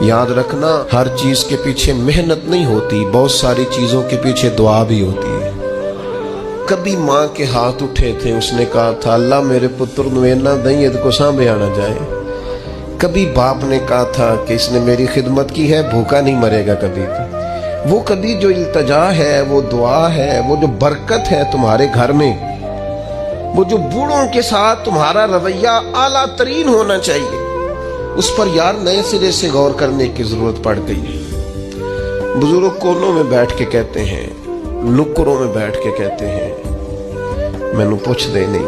याद रखना, हर चीज के पीछे मेहनत नहीं होती, बहुत सारी चीजों के पीछे दुआ भी होती है। कभी माँ के हाथ उठे थे, उसने कहा था अल्लाह मेरे पुत्र नू इन्ना दई को सांभे आना जाए। कभी बाप ने कहा था कि इसने मेरी खिदमत की है, भूखा नहीं मरेगा कभी भी। वो कभी जो इल्तजा है, वो दुआ है, वो जो बरकत है तुम्हारे घर में, वो जो बूढ़ों के साथ तुम्हारा रवैया आला तरीन होना चाहिए, उस पर यार नए सिरे से गौर करने की जरूरत पड़ गई है। बुजुर्ग कोनों में बैठ के कहते हैं, नुक्करों में बैठ के कहते हैं, मैनू पुछदे नहीं,